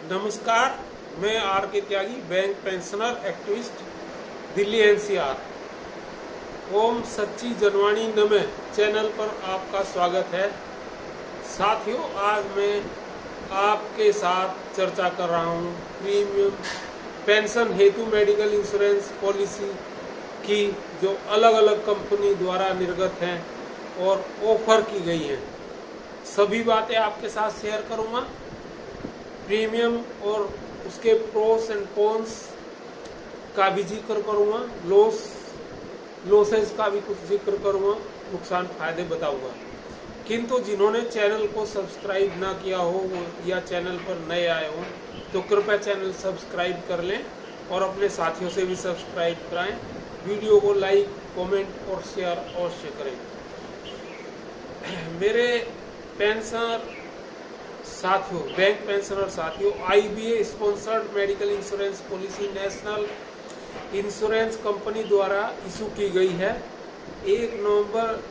नमस्कार, मैं R K Tyagi, bank pensioner activist, Delhi NCR. ओम सच्ची जनवाणी नमः चैनल पर आपका स्वागत है। साथियों, आज मैं आपके साथ चर्चा कर रहा हूँ प्रीमियम पेंशन हेतु मेडिकल इंश्योरेंस पॉलिसी की, जो अलग अलग कंपनी द्वारा निर्गत हैं और ऑफर की गई हैं। सभी बातें आपके साथ शेयर करूँगा। प्रीमियम और उसके प्रोस एंड कॉन्स का भी जिक्र करूँगा, लॉसेस का भी कुछ जिक्र करूँगा, नुकसान फायदे बताऊँगा। किंतु जिन्होंने चैनल को सब्सक्राइब ना किया हो या चैनल पर नए आए हो तो कृपया चैनल सब्सक्राइब कर लें और अपने साथियों से भी सब्सक्राइब कराएं। वीडियो को लाइक, कमेंट और शेयर अवश्य करें। मेरे पेंशनर साथियों, बैंक पेंशनर साथियों, IBA sponsored medical insurance policy national insurance company द्वारा इशू की गई है। 1 नवंबर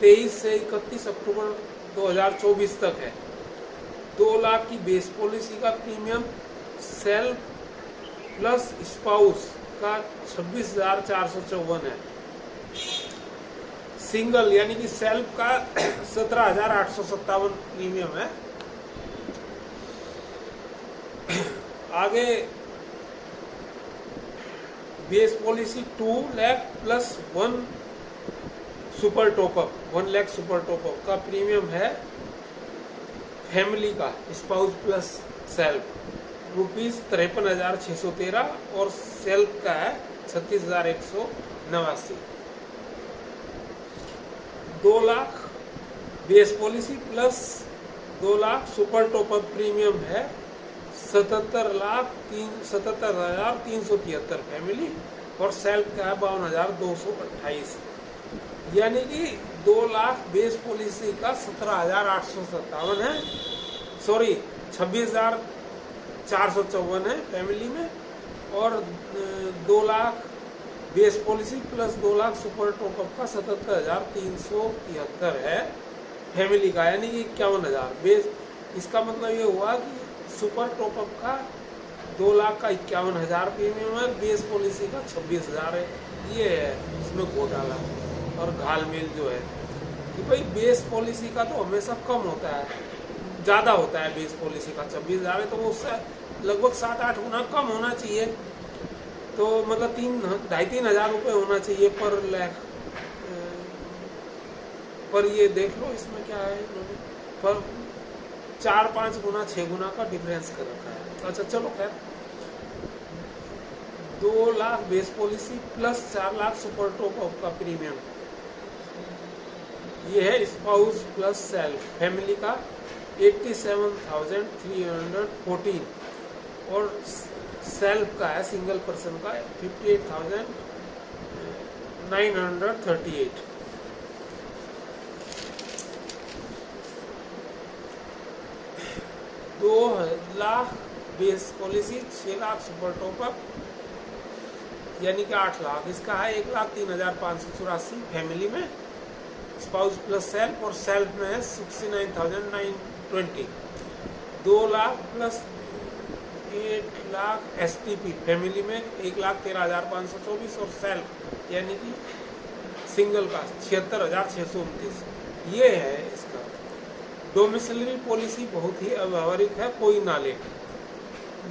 23 से 31 अक्टूबर 2024 तक है। 2 लाख की बेस पॉलिसी का प्रीमियम सेल्फ प्लस स्पाउस का 26,454 है। सिंगल यानी कि सेल्फ का 17,857 प्रीमियम है। आगे base policy 2 lakh plus 1 super top up, 1 lakh super top up का प्रीमियम है। फैमिली का स्पाउस प्लस सेल्फ ₹53,613 और सेल्फ का है 36,189। 2 lakh base policy plus 2 lakh super top up premium है 77,373 फैमिली और सेल्फ का है 52,228। यानी कि 2 लाख बेस पॉलिसी का 17,857 है, 26,454 है फैमिली में, और 2 lakh base policy plus 2 lakh super top up का 77,373 है फैमिली का, यानी कि 51,000 बेस। इसका मतलब ये हुआ कि सुपर टॉपअप का 2 लाख का 51,000 प्रीमियम है, बेस पॉलिसी का 26,000 है। ये है इसमें घोटाला और घालमेल जो है कि भाई बेस पॉलिसी का तो हमेशा कम होता है, ज़्यादा होता है। बेस पॉलिसी का 26,000 है तो वो उससे लगभग 7-8 गुना कम होना चाहिए। तो मतलब 2,500-3 हज़ार रुपये होना चाहिए पर लाख। पर ये देख लो इसमें क्या है, पर 4-5 गुना 6 गुना का डिफरेंस कर रखा है। अच्छा चलो खैर, 2 lakh base policy plus 4 lakh super top up का प्रीमियम, ये है स्पाउस प्लस सेल्फ फैमिली का 87,314 और सेल्फ का है सिंगल पर्सन का 58,938। 2 lakh base policy, 6 lakh super top up यानी कि 8 लाख। इसका है 1,03,584 फैमिली में, स्पाउस प्लस सेल्फ, और सेल्फ में है 69,920। 2 lakh plus 8 lakh STP family में 1,13,524 और सेल्फ यानी कि सिंगल का 76,629। ये है इसका। डोमिसिलरी पॉलिसी बहुत ही अव्यावहारिक है, कोई ना ले।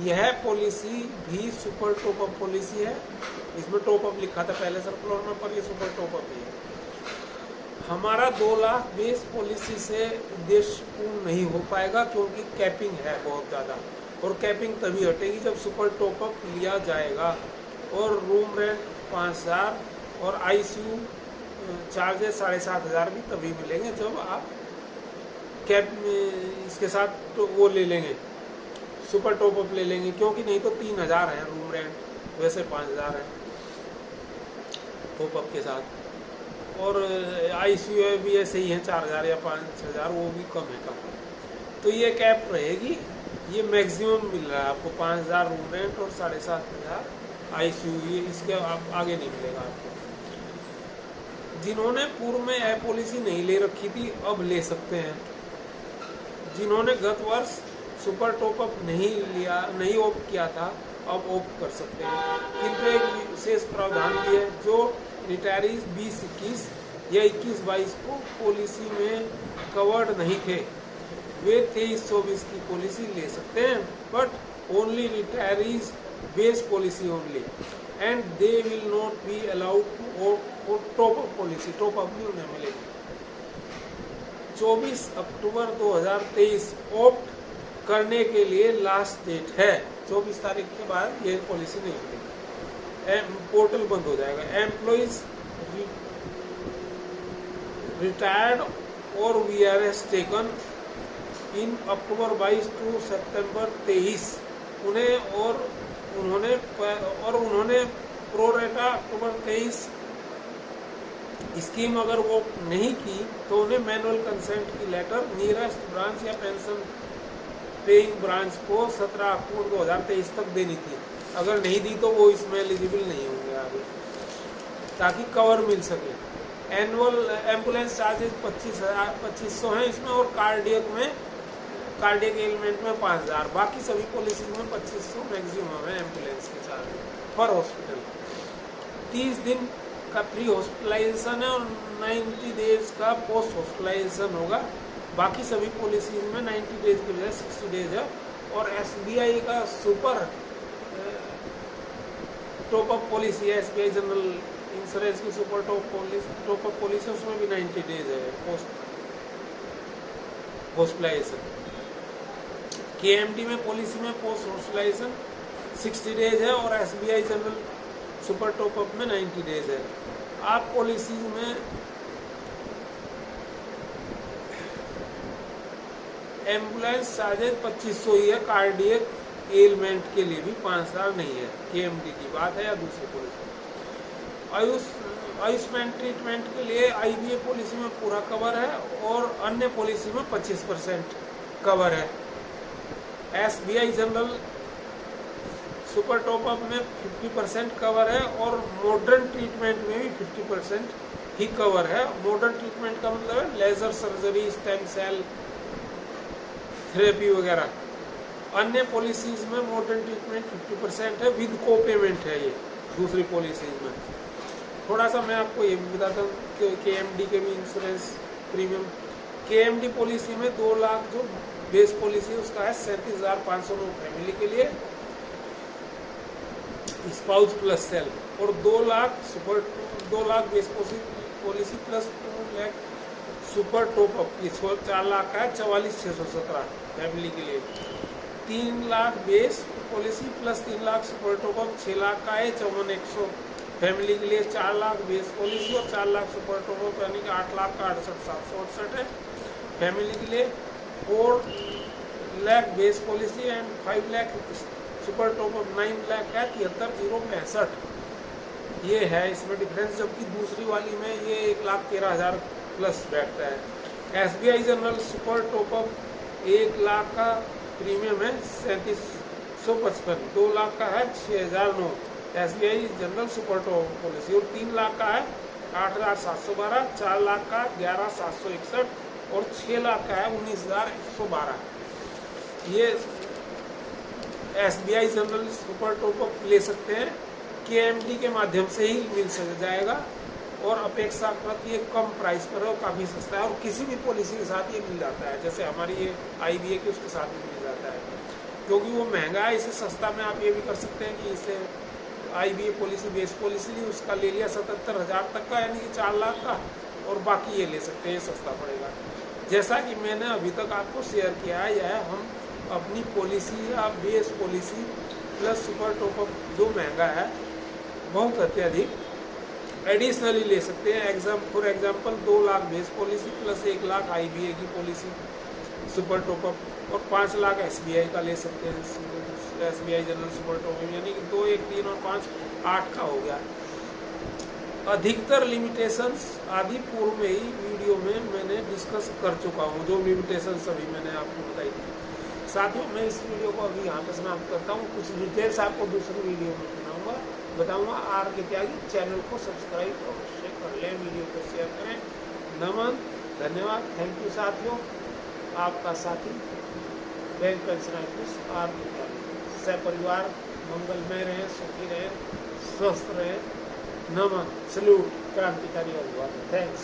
यह पॉलिसी भी सुपर टॉपअप पॉलिसी है। इसमें टॉपअप लिखा था पहले सर्कुलर में, पर ये सुपर टॉपअप ही है। हमारा 2 लाख बेस पॉलिसी से उद्देश्य पूर्ण नहीं हो पाएगा क्योंकि कैपिंग है बहुत ज़्यादा, और कैपिंग तभी हटेगी जब सुपर टॉपअप लिया जाएगा। और रूम रेंट 5,000 और ICU चार्जेस 7,500 भी तभी मिलेंगे जब आप कैप इसके साथ तो वो ले लेंगे, सुपर टॉपअप ले लेंगे, क्योंकि नहीं तो 3,000 है रूम रेंट, वैसे 5,000 है टॉपअप के साथ। और ICU भी ऐसे ही है 4,000 या 5,000, वो भी कम है कम। तो ये कैप रहेगी, ये मैक्सिमम मिल रहा है आपको 5,000 रूम रेंट और 7,500 ICU, ये इसके आगे नहीं मिलेगा आपको। जिन्होंने पूर्व में यह पॉलिसी नहीं ले रखी थी अब ले सकते हैं। जिन्होंने गत वर्ष सुपर टॉपअप नहीं ऑप्ट किया था, अब ऑप्ट कर सकते हैं। किंतु एक विशेष प्रावधान भी है, जो रिटायरीज 20-21 या 21-22 को पॉलिसी में कवर्ड नहीं थे, वे 23-24 की पॉलिसी ले सकते हैं, but only retirees base policy only, and they will not be allowed to top up policy, top up भी उन्हें मिलेगी। 24 अक्टूबर 2023 ऑप्ट करने के लिए लास्ट डेट है। 24 तारीख के बाद ये पॉलिसी नहीं मिलेगी, पोर्टल बंद हो जाएगा। एम्प्लॉइज रिटायर्ड और VRS taken in October 22 to September 23 उन्होंने प्रोरेटा अक्टूबर 23 स्कीम अगर वो नहीं की तो उन्हें मैनुअल कंसेंट की लेटर नियरेस्ट ब्रांच या पेंशन पेइंग ब्रांच को 17 अक्टूबर 2023 तक देनी थी। अगर नहीं दी तो वो इसमें एलिजिबल नहीं होंगे आगे, ताकि कवर मिल सके। एनुअल एम्बुलेंस चार्जेस 2500 हैं इसमें, और कार्डियक एलिमेंट में 5000। बाकी सभी पॉलिसी में 2500 मैक्सिमम है एम्बुलेंस के चार्ज पर हॉस्पिटल। 30 दिन का प्री हॉस्पिटलाइजेशन है और 90 डेज का पोस्ट हॉस्पिटलाइजेशन होगा। बाकी सभी पॉलिसीज में 90 डेज के बजाय 60 डेज है। और एसबीआई का सुपर टॉपअप पॉलिसी है, एसबीआई जनरल इंश्योरेंस की सुपर टॉपअप पॉलिसी, उसमें भी 90 डेज है पोस्ट हॉस्पिटलाइजेशन। केएमडी में पॉलिसी में पोस्ट हॉस्पिटलाइजेशन 60 डेज है, और एसबीआई जनरल सुपर टॉपअप में 90 डेज है। आप पॉलिसीज में एम्बुलेंस चार्जेज 2500 ही है, कार्डियक एलिमेंट के लिए भी 5000 नहीं है। केएमडी की बात है या दूसरी पॉलिसी। आयुष्मान ट्रीटमेंट के लिए आईबीए पॉलिसी में पूरा कवर है, और अन्य पॉलिसी में 25% कवर है। एसबीआई जनरल सुपर टॉपअप में 50% कवर है, और मॉडर्न ट्रीटमेंट में भी 50% ही कवर है। मॉडर्न ट्रीटमेंट का मतलब है laser surgery, stem cell therapy वगैरह। अन्य पॉलिसीज में मॉडर्न ट्रीटमेंट 50% है, विद को पेमेंट है ये दूसरी पॉलिसीज में। थोड़ा सा मैं आपको ये भी बताता हूँ कि केएमडी के भी इंश्योरेंस प्रीमियम। केएमडी पॉलिसी में 2 लाख जो बेस पॉलिसी उसका है 37,509 फैमिली के लिए, स्पाउस प्लस सेल, और 2 lakh base policy plus 2 lakh super top up, ये 4 लाख का है 44,617 फैमिली के लिए। 3 lakh base policy plus 3 lakh super top up 6 lakh का है 54,100 फैमिली के लिए। 4 लाख बेस पॉलिसी और 4 लाख सुपर टॉपअप यानी कि 8 लाख का 68,768 है फैमिली के लिए। 4 lakh base policy and 5 lakh super top up 9 lakh है 73,065 ये है इसमें डिफरेंस। जबकि दूसरी वाली में ये 1,13,000 प्लस बैठता है। SBI general super top up 1 lakh का प्रीमियम है 3755, 2 लाख का है 6,009 SBI general super top up policy, और 3 लाख का है 8,712, 4 लाख का 11,761 और 6 लाख का है 19,112। ये एसबीआई जनरल सुपर टॉपअप ले सकते हैं, केएमडी के माध्यम से ही मिल जाएगा, और अपेक्षाकृत ये कम प्राइस पर है और काफ़ी सस्ता है, और किसी भी पॉलिसी के साथ ये मिल जाता है। जैसे हमारी ये आईबीए की उसके साथ भी मिल जाता है, क्योंकि वो महंगा है। इससे सस्ता में आप ये भी कर सकते हैं कि इसे आईबीए पॉलिसी बेस पॉलिसी ली, उसका ले लिया 77,000 तक का यानी कि 4 लाख का, और बाकी ये ले सकते हैं, सस्ता पड़ेगा। जैसा कि मैंने अभी तक आपको शेयर किया है, यह हम अपनी पॉलिसी या base policy plus super top up जो महंगा है बहुत अत्यधिक एडिशनली ले सकते हैं। For example 2 lakh base policy plus 1 lakh IBA की पॉलिसी सुपर टॉपअप, और 5 लाख एसबीआई का ले सकते हैं, एसबीआई जनरल सुपर टॉपअप, यानी कि 2, 1, 3 और 5 8 का हो गया। अधिकतर लिमिटेशंस आदि पूर्व में ही वीडियो में मैंने डिस्कस कर चुका हूँ, जो लिमिटेशंस अभी मैंने आपको बताई थी। साथियों, मैं इस वीडियो को अभी यहाँ पर समाप्त करता हूँ। कुछ डिटेल्स आपको दूसरी वीडियो में बताऊंगा। आर के त्यागी चैनल को सब्सक्राइब अवश्य कर लें, वीडियो को शेयर करें। नमन, धन्यवाद, थैंक यू साथियों। आपका साथी बैंक पेंशन आर सपरिवार मंगलमय रहे, सुखी रहे, स्वस्थ रहे। नमन, सल्यूट, क्रांतिकारी अभिवादन। थैंक्स।